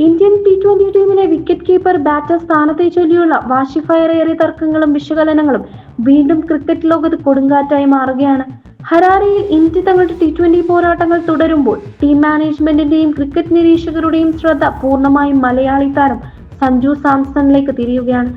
Indian T20 ടീമിലെ wicket keeper batter സ്ഥാനത്തെ ചൊല്ലിയുള്ള വാശിഫയറേറിയ തർക്കങ്ങളും വിശകലനങ്ങളും വീണ്ടും ക്രിക്കറ്റ് ലോകത്ത് കൊടുങ്കാറ്റായി മാറുകയാണ്. ഹരാരെയിൽ ഇന്ത്യ തങ്ങളുടെ T20 പോരാട്ടങ്ങൾ തുടരുമ്പോൾ ടീം മാനേജ്മെന്റിന്റെയും ക്രിക്കറ്റ് നിരീക്ഷകരുടെയും ശ്രദ്ധ പൂർണ്ണമായും മലയാളി താരം സഞ്ജു സാംസണിലേക്ക് തിരിയുകയാണ്.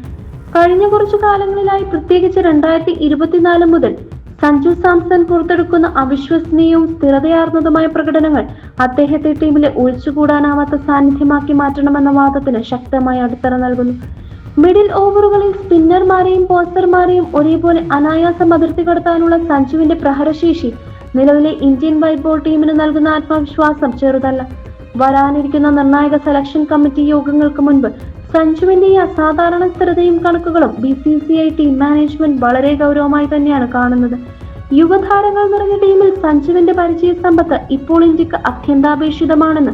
കഴിഞ്ഞ കുറച്ചു കാലങ്ങളിലായി, പ്രത്യേകിച്ച് 2024 മുതൽ സഞ്ജു സാംസൺ പുറത്തെടുക്കുന്ന അവിശ്വസനീയവും സ്ഥിരതയാർന്നതുമായ പ്രകടനങ്ങൾ അദ്ദേഹത്തെ ടീമിലെ ഒഴിച്ചുകൂടാനാവാത്ത സാന്നിധ്യമാക്കി മാറ്റണമെന്ന വാദത്തിന് ശക്തമായ അടിത്തറ നൽകുന്നു. മിഡിൽ ഓവറുകളിൽ സ്പിന്നർമാരെയും പോസ്റ്റർമാരെയും ഒരേപോലെ അനായാസം അതിർത്തി കടത്താനുള്ള സഞ്ജുവിന്റെ പ്രഹരശേഷി നിലവിലെ ഇന്ത്യൻ വൈറ്റ് ബോൾ ടീമിന് നൽകുന്ന ആത്മവിശ്വാസം ചെറുതല്ല. വരാനിരിക്കുന്ന നിർണായക സെലക്ഷൻ കമ്മിറ്റി യോഗങ്ങൾക്ക് മുൻപ് സഞ്ജുവിന്റെ ഈ അസാധാരണ സ്ഥിരതയും കണക്കുകളും BCCI ടീം മാനേജ്മെന്റ് വളരെ ഗൗരവമായി തന്നെയാണ് കാണുന്നത്. യുവതാരങ്ങൾ നിറഞ്ഞ ടീമിൽ സഞ്ജുവിന്റെ പരിചയ സമ്പത്ത് ഇപ്പോൾ ഇന്ത്യക്ക് അത്യന്താപേക്ഷിതമാണെന്ന്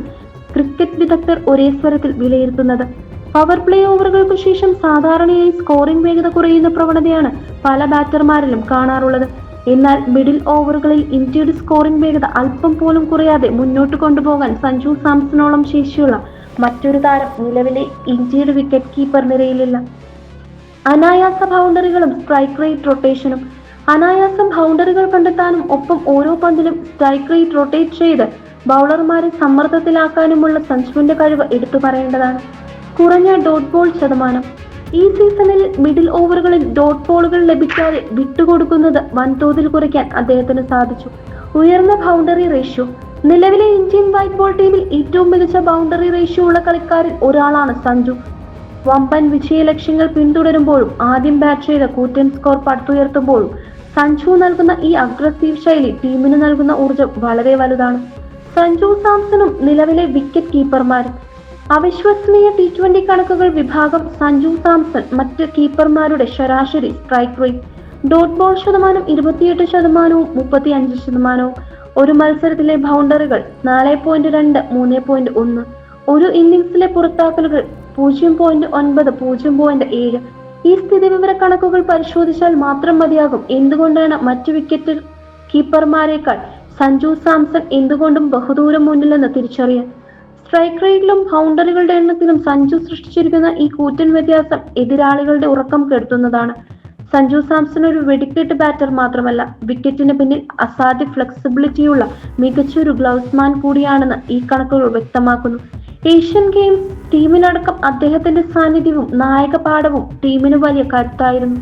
ക്രിക്കറ്റ് വിദഗ്ധർ ഒരേ സ്വരത്തിൽ വിലയിരുത്തുന്നത്. പവർ പ്ലേ ഓവറുകൾക്ക് ശേഷം സാധാരണയായി സ്കോറിംഗ് വേഗത കുറയുന്ന പ്രവണതയാണ് പല ബാറ്റർമാരിലും കാണാറുള്ളത്. എന്നാൽ മിഡിൽ ഓവറുകളിൽ ഇന്ത്യയുടെ സ്കോറിംഗ് വേഗത അല്പം പോലും കുറയാതെ മുന്നോട്ട് കൊണ്ടുപോകാൻ സഞ്ജു സാംസണോളം ശേഷിയുള്ള മറ്റൊരു താരം നിലവിലെ ഇന്ത്യയുടെ വിക്കറ്റ് കീപ്പർ നിരയിലില്ല. അനായാസ ബൗണ്ടറികളും സ്ട്രൈക്ക് റേറ്റ് റൊട്ടേഷനും. അനായാസം ബൗണ്ടറികൾ കണ്ടെത്താനും ഒപ്പം ഓരോ പന്തിലും സ്ട്രൈക്ക് റേറ്റ് റൊട്ടേറ്റ് ചെയ്ത് ബൗളർമാരെ സമ്മർദ്ദത്തിലാക്കാനുമുള്ള സഞ്ജുവിന്റെ കഴിവ് എടുത്തു പറയേണ്ടതാണ്. കുറഞ്ഞ ഡോട്ട് ബോൾ ശതമാനം. ഈ സീസണിൽ മിഡിൽ ഓവറുകളിൽ ഡോട്ട് ബോളുകൾ ലഭിക്കാതെ വിട്ടുകൊടുക്കുന്നത് വൻതോതിൽ കുറയ്ക്കാൻ അദ്ദേഹത്തിന് സാധിച്ചു. ഉയർന്ന ബൗണ്ടറി റേഷ്യോ. നിലവിലെ ഇന്ത്യൻ വൈറ്റ് ബോൾ ടീമിൽ ഏറ്റവും മികച്ച ബൗണ്ടറി റേഷ്യോ ഉള്ള കളിക്കാരിൽ ഒരാളാണ് സഞ്ജു. വമ്പൻ വിജയ ലക്ഷ്യങ്ങൾ പിന്തുടരുമ്പോഴും ആദ്യം ബാറ്റ് ചെയ്ത കൂറ്റൻ സ്കോർ പടുത്തുയർത്തുമ്പോഴും സഞ്ജു നൽകുന്ന ഈ അഗ്രസീവ് ശൈലി ടീമിന് നൽകുന്ന ഊർജം വളരെ വലുതാണ്. സഞ്ജു സാംസണും നിലവിലെ വിക്കറ്റ് കീപ്പർമാരും. അവിശ്വസനീയ T20 കണക്കുകൾ വിഭാഗം. സഞ്ജു സാംസൺ മറ്റ് കീപ്പർമാരുടെ ശരാശരി സ്ട്രൈക്ക് റേറ്റ്. ഡോട്ട് ബോൾ ശതമാനം 28%, 35%. ഒരു മത്സരത്തിലെ ബൗണ്ടറികൾ 4.2, 3.1. ഒരു ഇന്നിംഗ്സിലെ പുറത്താക്കലുകൾ 0.9, 0.7. ഈ സ്ഥിതിവിവര കണക്കുകൾ പരിശോധിച്ചാൽ മാത്രം മതിയാകും എന്തുകൊണ്ടാണ് മറ്റു വിക്കറ്റ് കീപ്പർമാരെക്കാൾ സഞ്ജു സാംസൺ എന്തുകൊണ്ടും ബഹുദൂരം മുന്നിലെന്ന് തിരിച്ചറിയാൻ. സ്ട്രൈക്ക് റേറ്റിലും ബൗണ്ടറികളുടെ എണ്ണത്തിലും സഞ്ജു സൃഷ്ടിച്ചിരിക്കുന്ന ഈ കൂറ്റൻ വ്യത്യാസം എതിരാളികളുടെ ഉറക്കം കെടുത്തുന്നതാണ്. സഞ്ജു സാംസൺ ഒരു വെടിക്കെട്ട് ബാറ്റർ മാത്രമല്ല, വിക്കറ്റിന് പിന്നിൽ അസാധ്യ ഫ്ലെക്സിബിലിറ്റിയുള്ള മികച്ചൊരു ഗ്ലൗസ്മാൻ കൂടിയാണെന്ന് ഈ കണക്കുകൾ വ്യക്തമാക്കുന്നു. ഏഷ്യൻ ഗെയിംസ് ടീമിലടക്കം അദ്ദേഹത്തിന്റെ സാന്നിധ്യവും നായകപാഠവും ടീമിന് വലിയ കരുത്തായിരുന്നു.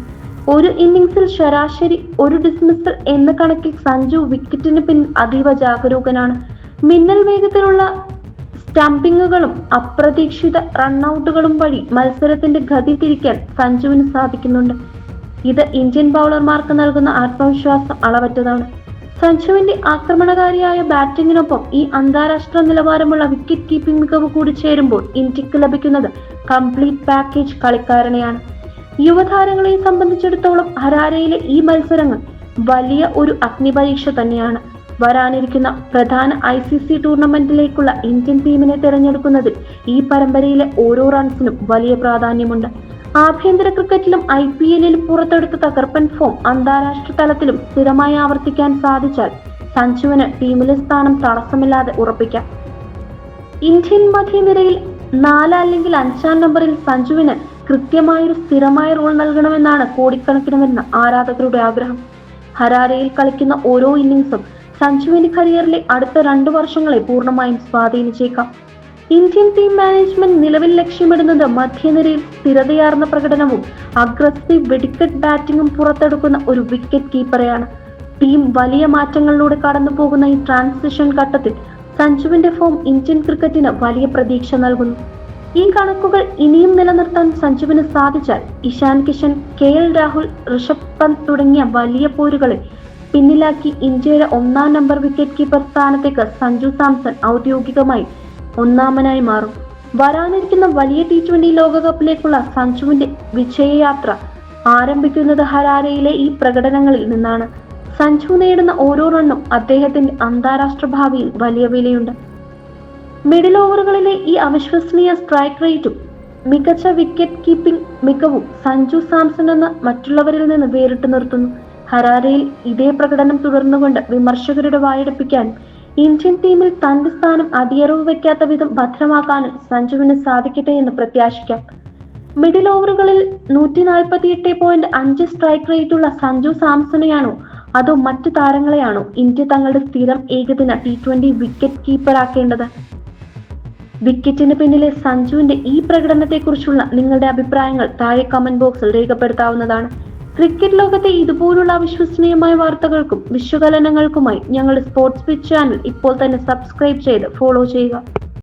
ഒരു ഇന്നിംഗ്സിൽ ശരാശരി ഒരു ഡിസ്മിസൽ എന്ന കണക്കിൽ സഞ്ജു വിക്കറ്റിന് പിന്നിൽ അതീവ ജാഗരൂകനാണ്. മിന്നൽ വേഗത്തിലുള്ള സ്റ്റംപിങ്ങുകളും അപ്രതീക്ഷിത റണ്ണൌട്ടുകളും വഴി മത്സരത്തിന്റെ ഗതി തിരിക്കാൻ സഞ്ജുവിന് സാധിക്കുന്നുണ്ട്. ഇത് ഇന്ത്യൻ ബൗളർമാർക്ക് നൽകുന്ന ആത്മവിശ്വാസം അളവറ്റതാണ്. സഞ്ജുവിന്റെ ആക്രമണകാരിയായ ബാറ്റിംഗിനൊപ്പം ഈ അന്താരാഷ്ട്ര നിലവാരമുള്ള വിക്കറ്റ് കീപ്പിംഗ് മികവ് കൂടി ചേരുമ്പോൾ ഇന്ത്യക്ക് ലഭിക്കുന്നത് കംപ്ലീറ്റ് പാക്കേജ് കളിക്കാരനെയാണ്. യുവതാരങ്ങളെ സംബന്ധിച്ചിടത്തോളം ഹരാരെയിലെ ഈ മത്സരങ്ങൾ വലിയ ഒരു അഗ്നിപരീക്ഷ തന്നെയാണ്. വരാനിരിക്കുന്ന പ്രധാന ICC ടൂർണമെന്റിലേക്കുള്ള ഇന്ത്യൻ ടീമിനെ തിരഞ്ഞെടുക്കുന്നതിൽ ഈ പരമ്പരയിലെ ഓരോ റൺസിനും വലിയ പ്രാധാന്യമുണ്ട്. ആഭ്യന്തര ക്രിക്കറ്റിലും IPL പുറത്തെടുത്ത തകർപ്പൻ ഫോം അന്താരാഷ്ട്ര തലത്തിലും സ്ഥിരമായി ആവർത്തിക്കാൻ സാധിച്ചാൽ സഞ്ജുവിന് ടീമിലെ സ്ഥാനം തടസ്സമില്ലാതെ ഉറപ്പിക്കാം. ഇന്ത്യൻ മധ്യനിരയിൽ 4 അല്ലെങ്കിൽ 5-ാം നമ്പറിൽ സഞ്ജുവിന് കൃത്യമായൊരു സ്ഥിരമായ റോൾ നൽകണമെന്നാണ് കോടിക്കണക്കിന് വരുന്ന ആരാധകരുടെ ആഗ്രഹം. ഹരാരെയിൽ കളിക്കുന്ന ഓരോ ഇന്നിംഗ്സും സഞ്ജുവിന്റെ കരിയറിലെ അടുത്ത 2 വർഷങ്ങളെ പൂർണ്ണമായും സ്വാധീനിച്ചേക്കാം. ഇന്ത്യൻ ടീം മാനേജ്മെന്റ് നിലവിൽ ലക്ഷ്യമിടുന്നത് മധ്യനിരയിൽ സ്ഥിരതയാർന്ന പ്രകടനവും അഗ്രസീവ് വെടിക്കെട്ട് ബാറ്റിംഗും പുറത്തെടുക്കുന്ന ഒരു വിക്കറ്റ് കീപ്പറെയാണ്. ടീം വലിയ മാറ്റങ്ങളിലൂടെ കടന്നു പോകുന്ന ഈ ട്രാൻസിഷൻ ഘട്ടത്തിൽ സഞ്ജുവിന്റെ ഫോം ഇന്ത്യൻ ക്രിക്കറ്റിന് വലിയ പ്രതീക്ഷ നൽകുന്നു. ഈ കണക്കുകൾ ഇനിയും നിലനിർത്താൻ സഞ്ജുവിന് സാധിച്ചാൽ ഇഷാൻ കിഷൻ, KL രാഹുൽ, ഋഷഭ് പന്ത് തുടങ്ങിയ വലിയ പോരുകളെ പിന്നിലാക്കി ഇന്ത്യയുടെ 1-ാം നമ്പർ വിക്കറ്റ് കീപ്പർ സ്ഥാനത്തേക്ക് സഞ്ജു സാംസൺ ഔദ്യോഗികമായി 1-ാമനായി മാറും. വരാനിരിക്കുന്ന വലിയ T20 ലോകകപ്പിലേക്കുള്ള സഞ്ജുവിന്റെ വിജയയാത്ര ആരംഭിക്കുന്നത് ഹരാരെയിലെ ഈ പ്രകടനങ്ങളിൽ നിന്നാണ്. സഞ്ജു നേടുന്ന ഓരോ റണ്ണും അദ്ദേഹത്തിന്റെ അന്താരാഷ്ട്ര ഭാവിയിൽ വലിയ വിലയുണ്ട്. മിഡിൽ ഓവറുകളിലെ ഈ അവിശ്വസനീയ സ്ട്രൈക്ക് റേറ്റും മികച്ച വിക്കറ്റ് കീപ്പിംഗ് മികവും സഞ്ജു സാംസൺ എന്ന മറ്റുള്ളവരിൽ നിന്ന് വേറിട്ട് നിർത്തുന്നു. ഹരാരെയിൽ ഇതേ പ്രകടനം തുടർന്നുകൊണ്ട് വിമർശകരുടെ വായടപ്പിക്കാൻ ഇന്ത്യൻ ടീമിൽ തന്റെ സ്ഥാനം അടിയറവ് വയ്ക്കാത്ത വിധം ഭദ്രമാക്കാനും സഞ്ജുവിന് സാധിക്കട്ടെ എന്ന് പ്രത്യാശിക്കാം. മിഡിൽ ഓവറുകളിൽ 148.5 സ്ട്രൈക്ക് റേറ്റുള്ള സഞ്ജു സാംസണെയാണോ അതോ മറ്റു താരങ്ങളെയാണോ ഇന്ത്യ തങ്ങളുടെ സ്ഥിരം ഏകദിന T20 വിക്കറ്റ് കീപ്പറാക്കേണ്ടത്? വിക്കറ്റിന് പിന്നിലെ സഞ്ജുവിന്റെ ഈ പ്രകടനത്തെക്കുറിച്ചുള്ള നിങ്ങളുടെ അഭിപ്രായങ്ങൾ താഴെ കമന്റ് ബോക്സിൽ രേഖപ്പെടുത്താവുന്നതാണ്. ക്രിക്കറ്റ് ലോകത്തെ ഇതുപോലുള്ള അവിശ്വസനീയമായ വാർത്തകൾക്കും വിശകലനങ്ങൾക്കുമായി ഞങ്ങളുടെ സ്പോർട്സ് പിച്ച് ചാനൽ ഇപ്പോൾ തന്നെ സബ്സ്ക്രൈബ് ചെയ്ത് ഫോളോ ചെയ്യുക.